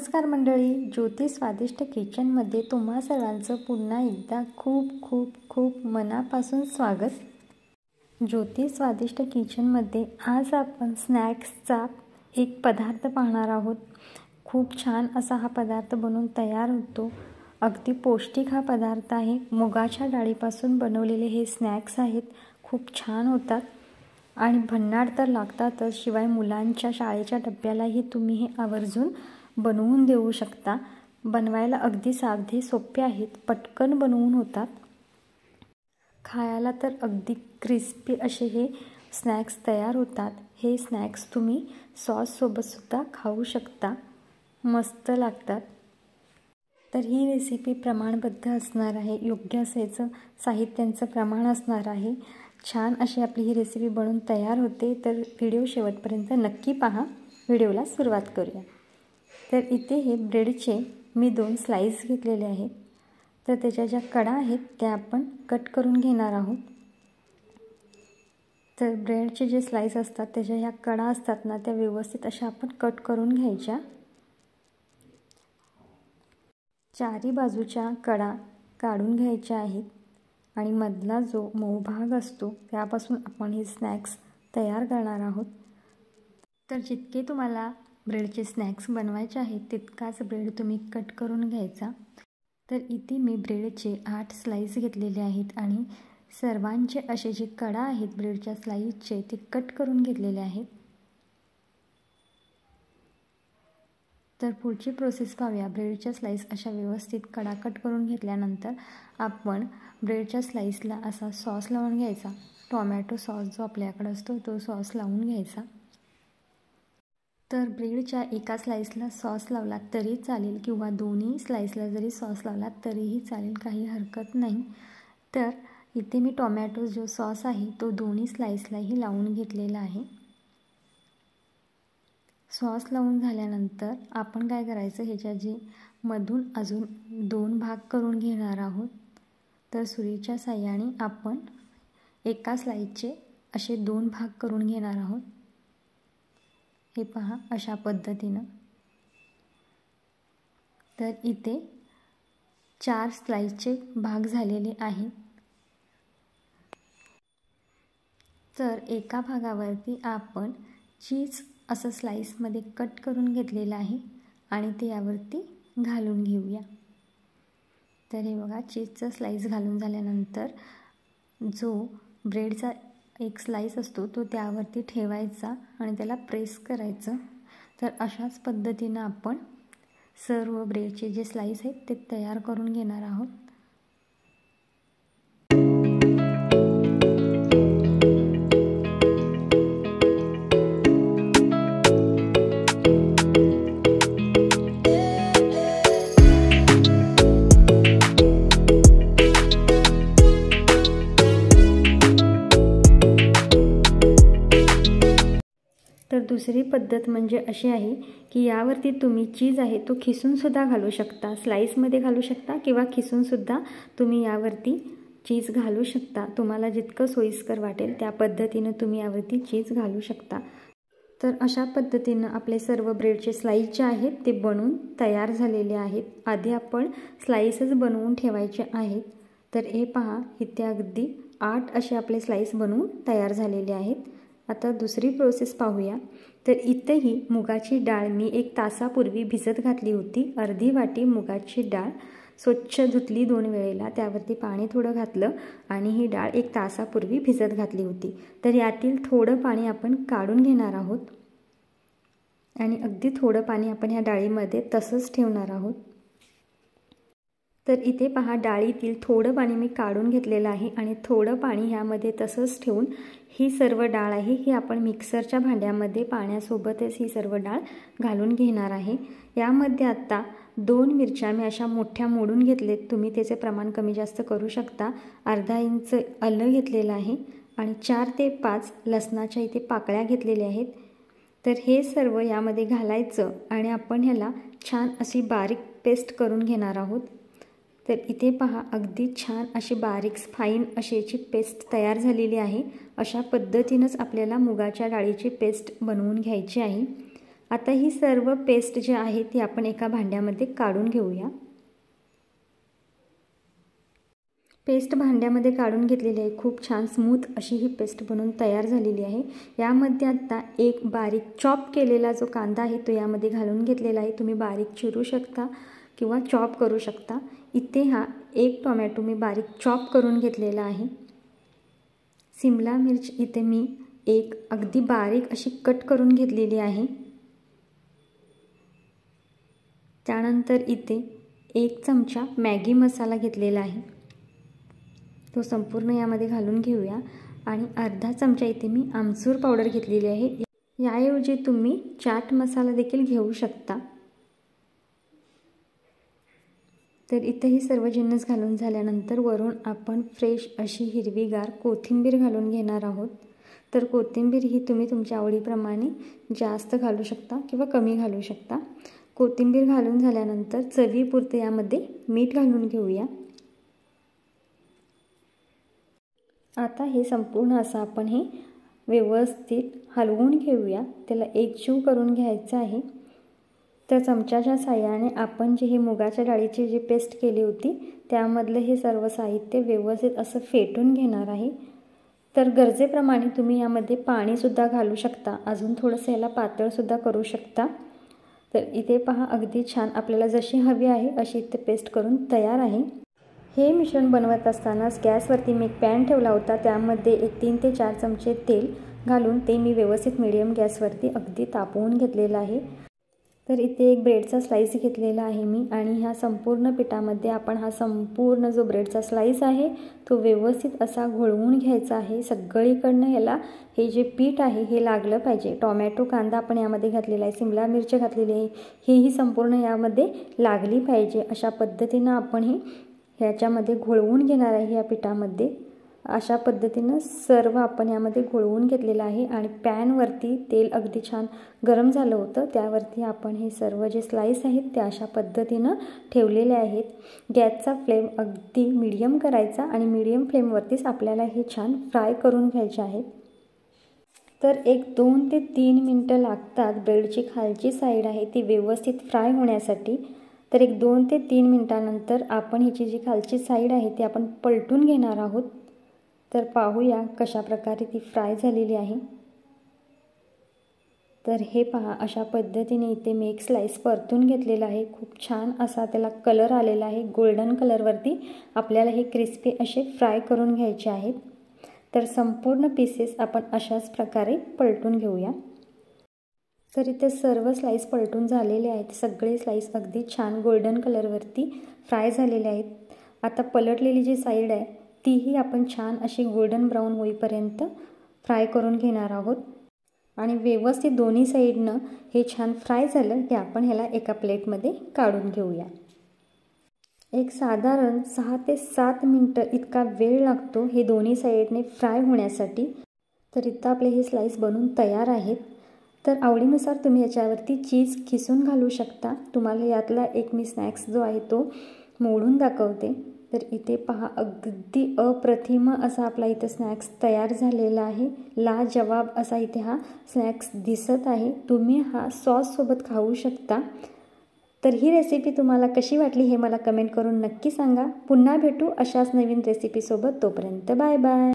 नमस्कार मंडळी, ज्योती स्वादिष्ट किचनमध्ये तुम्हा सर्वांचं पुन्हा एकदा खूप खूप खूप मनापासून स्वागत. ज्योती स्वादिष्ट किचनमध्ये आज आपण स्नॅक्सचा एक पदार्थ पाहणार आहोत. खूप छान असा हा पदार्थ बनवून तयार होतो. अगदी पौष्टिक हा पदार्थ आहे. मुगाच्या डाळीपासून बनवलेले हे स्नॅक्स आहेत. खूप छान होतात आणि भन्नाट तर लागतातच. शिवाय मुलांच्या शाळेच्या डब्यालाही तुम्ही हे आवर्जून बनवून देऊ शकता. बनवायला अगदी साधे सोपे आहेत. पटकन बनवून होतात. खायला तर अगदी क्रिस्पी असे हे स्नॅक्स तयार होतात. हे स्नॅक्स तुम्ही सॉससोबतसुद्धा खाऊ शकता. मस्त लागतात. तर ही रेसिपी प्रमाणबद्ध असणार आहे. योग्य असायचं साहित्यांचं प्रमाण असणार आहे. छान अशी आपली ही रेसिपी बनवून तयार होते. तर व्हिडिओ शेवटपर्यंत नक्की पहा. व्हिडिओला सुरुवात करूया. तर इथे हे ब्रेडचे मी 2 स्लाइस घेतलेले आहेत. तर त्याच्या ज्या कडा आहेत त्या आपण कट करून घेणार आहोत. तर ब्रेडचे जे स्लाइस असतात त्याच्या ह्या कडा असतात ना, त्या व्यवस्थित अशा आपण कट करून घ्यायच्या. चारी बाजूच्या कडा काढून घ्यायच्या आहेत आणि मधला जो मऊ भाग असतो त्यापासून आपण हे स्नॅक्स तयार करणार आहोत. तर जितके तुम्हाला ब्रेडचे स्नॅक्स बनवायचे आहेत तितकाच ब्रेड तुम्ही कट करून घ्यायचा. तर इथे मी ब्रेडचे 8 स्लाइस घेतलेले आहेत आणि सर्वांचे असे जे कडा आहेत ब्रेडच्या स्लाइसचे ते कट करून घेतलेले आहेत. तर पुढची प्रोसेस पाहूया. ब्रेडच्या स्लाइस अशा व्यवस्थित कडा कट करून घेतल्यानंतर आपण ब्रेडच्या स्लाइसला असा सॉस लावून घ्यायचा. टोमॅटो सॉस जो आपल्याकडे असतो तो सॉस लावून घ्यायचा. तर ब्रेडच्या एका स्लाइसला सॉस लावला तरी चालेल किंवा दोन्ही स्लाइसला जरी सॉस लावला तरीही चालेल, काही हरकत नाही. तर इथे मी टोमॅटो जो सॉस आहे तो दोन्ही स्लाइसलाही लावून घेतलेला आहे. सॉस लावून झाल्यानंतर आपण काय करायचं, ह्याच्या जे मधून अजून 2 भाग करून घेणार आहोत. तर सुरीच्या साहाय्याने आपण एका स्लाइसचे असे 2 भाग करून घेणार आहोत. हे पहा अशा पद्धतीनं. तर इथे 4 स्लाइसचे भाग झालेले आहेत. तर एका भागावरती आपण चीज असं स्लाइसमध्ये कट करून घेतलेलं आहे आणि ते यावरती घालून घेऊया. तर हे बघा, चीजचा स्लाइस घालून झाल्यानंतर जो ब्रेडचा एक स्लाइस असतो तो त्यावरती ठेवायचा आणि त्याला प्रेस करायचं. तर अशाच पद्धतीनं आपण सर्व ब्रेडचे जे स्लाइस आहेत ते तयार करून घेणार आहोत. तर दुसरी पद्धत म्हणजे अशी आहे की यावरती तुम्ही चीज आहे तो खिसूनसुद्धा घालू शकता. स्लाइसमध्ये घालू शकता किंवा खिसूनसुद्धा तुम्ही यावरती चीज घालू शकता. तुम्हाला जितकं सोयीस्कर वाटेल त्या पद्धतीनं तुम्ही यावरती चीज घालू शकता. तर अशा पद्धतीनं आपले सर्व ब्रेडचे स्लाइस जे आहेत ते बनवून तयार झालेले आहेत. आधी आपण स्लाइसच बनवून ठेवायचे आहेत. तर हे पहा, इथे अगदी 8 असे आपले स्लाइस बनवून तयार झालेले आहेत. आता दुसरी प्रोसेस पाहूया. तर इथेही मुगाची डाळ मी 1 तासापूर्वी भिजत घातली होती. अर्धी वाटी मुगाची डाळ स्वच्छ धुतली 2 वेळेला. त्यावरती पाणी थोडं घातलं आणि ही डाळ 1 तासापूर्वी भिजत घातली होती. तर यातील थोडं पाणी आपण काढून घेणार आहोत आणि अगदी थोडं पाणी आपण ह्या डाळीमध्ये तसंच ठेवणार आहोत. तर इथे पहा, डाळीतील थोडं पाणी मी काढून घेतलेलं आहे आणि थोडं पाणी ह्यामध्ये तसंच ठेवून ही सर्व डाळ आहे ही आपण मिक्सरच्या भांड्यामध्ये पाण्यासोबतच ही सर्व डाळ घालून घेणार आहे. यामध्ये आता 2 मिरच्या मी अशा मोठ्या मोडून घेतलेत. तुम्ही त्याचे प्रमाण कमी जास्त करू शकता. अर्धा इंच आलं घेतलेलं आहे आणि 4 ते 5 लसणाच्या इथे पाकळ्या घेतलेल्या आहेत. तर हे सर्व यामध्ये घालायचं आणि आपण ह्याला छान अशी बारीक पेस्ट करून घेणार आहोत. तर इथे पहा, अगदी छान अशी बारीक फाईन अशी याची पेस्ट तयार झालेली आहे. अशा पद्धतीनंच आपल्याला मुगाच्या डाळीची पेस्ट बनवून घ्यायची आहे. आता ही सर्व पेस्ट जी आहे ती आपण एका भांड्यामध्ये काढून घेऊया। पेस्ट भांड्यामध्ये काढून घेतलेली आहे। खूप छान स्मूथ अशी ही पेस्ट बनवून तयार झालेली आहे। यामध्ये आता एक बारीक चॉप केलेला जो कांदा आहे तो यामध्ये घालून घेतलेला आहे। तुम्ही बारीक चिरू शकता किंवा चॉप करू शकता। इथे हा एक टोमॅटो मी बारीक चॉप करून घेतलेला आहे। शिमला मिर्च इथे मी एक अगदी बारीक अशी कट करून घेतलेली आहे। त्यानंतर इथे 1 चमचा मॅगी मसाला घेतलेला आहे, तो संपूर्ण यामध्ये घालून घेऊया। आणि अर्धा चमचा इथे मी आमचूर पावडर घेतलेली आहे। याऐवजी तुम्ही चाट मसाला देखील घेऊ शकता। तर इथे ही सर्व जिन्नस घालून झाल्यानंतर वरून आपण फ्रेश अशी हिरवीगार कोथिंबीर घालून घेणार आहोत। तर कोथिंबीर ही तुम्ही तुमच्या आवडीप्रमाणे जास्त घालू शकता किंवा कमी घालू शकता। कोथिंबीर घालून झाल्यानंतर चवीपुरते यामध्ये मीठ घालून घेऊया। आता हे संपूर्ण असं आपण हे व्यवस्थित हलवून घेऊया, त्याला एकजीव करून घ्यायचं आहे। तर चमच्याच्या साहाय्याने आपण जे हे मुगाच्या डाळीची जी पेस्ट केली होती त्यामधलं हे सर्व साहित्य व्यवस्थित असं फेटून घेणार आहे। तर गरजेप्रमाणे तुम्ही यामध्ये पाणीसुद्धा घालू शकता, अजून थोडंसं याला पातळसुद्धा करू शकता। तर इथे पहा अगदी छान आपल्याला जशी हवी आहे अशी इथे पेस्ट करून तयार आहे। हे मिश्रण बनवत असतानाच गॅसवरती मी एक पॅन ठेवला होता, त्यामध्ये एक 3 ते 4 चमचे तेल घालून ते मी व्यवस्थित मीडियम गॅसवरती अगदी तापवून घेतलेलं आहे। तर इथे एक ब्रेडचा स्लाइस घेतलेला आहे मी आणि ह्या संपूर्ण पिठामध्ये आपण हा संपूर्ण जो ब्रेडचा स्लाइस आहे तो व्यवस्थित असा घोळवून घ्यायचा आहे। सगळीकडनं याला हे जे पीठ आहे हे लागलं पाहिजे। टोमॅटो कांदा आपण यामध्ये घातलेला आहे, शिमला मिरची घातलेली आहे, ही संपूर्ण यामध्ये लागली पाहिजे। अशा पद्धतीनं आपण हे ह्याच्यामध्ये घोळवून घेणार आहे। या पिठामध्ये अशा पद्धतीनं सर्व आपण यामध्ये घोळवून घेतलेलं आहे। आणि पॅनवरती तेल अगदी छान गरम झालं होतं, त्यावरती आपण हे सर्व जे स्लाइस आहेत ते अशा पद्धतीनं ठेवलेले आहेत। गॅसचा फ्लेम अगदी मीडियम करायचा आणि मीडियम फ्लेमवरतीच आपल्याला हे छान फ्राय करून घ्यायचे आहेत। तर एक 2 ते 3 मिनटं लागतात ब्रेडची खालची साईड आहे ती व्यवस्थित फ्राय होण्यासाठी। तर एक 2 ते 3 मिनटानंतर आपण हिची जी खालची साईड आहे ती आपण पलटून घेणार आहोत। तर पाहूया कशा प्रकारे ती फ्राय झालेली आहे। तर हे पहा अशा पद्धतीने इथे मी एक स्लाइस परतून घेतलेला आहे। खूप छान असा त्याला कलर आलेला आहे, गोल्डन कलरवरती आपल्याला हे क्रिस्पी असे फ्राय करून घ्यायचे आहेत। तर संपूर्ण पीसेस आपण अशाच प्रकारे पलटून घेऊया। तर इथे सर्व स्लाइस पलटून झालेले आहेत, सगळे स्लाइस अगदी छान गोल्डन कलरवरती फ्राय झालेले आहेत। आता पलटलेली जी साईड आहे तीही आपण छान अशी गोल्डन ब्राऊन होईपर्यंत फ्राय करून घेणार आहोत। आणि व्यवस्थित दोन्ही साईडनं हे छान फ्राय झालं की आपण ह्याला एका प्लेटमध्ये काढून घेऊया। एक साधारण 6 ते 7 मिनटं इतका वेळ लागतो हे दोन्ही साईडने फ्राय होण्यासाठी। तर इथं आपले हे स्लाइस बनून तयार आहेत। तर आवडीनुसार तुम्ही याच्यावरती चीज खिसून घालू शकता। तुम्हाला यातला एक मी स्नॅक्स जो आहे तो मोडून दाखवते। तर इथे पहा अगदी अप्रतिम असा आपला इथे स्नॅक्स तयार झालेला आहे। लाजवाब असा इथे हा स्नॅक्स दिसत आहे। तुम्ही हा सॉससोबत खाऊ शकता। तर ही रेसिपी तुम्हाला कशी वाटली हे मला कमेंट करून नक्की सांगा। पुन्हा भेटू अशाच नवीन रेसिपीसोबत, तोपर्यंत बाय बाय।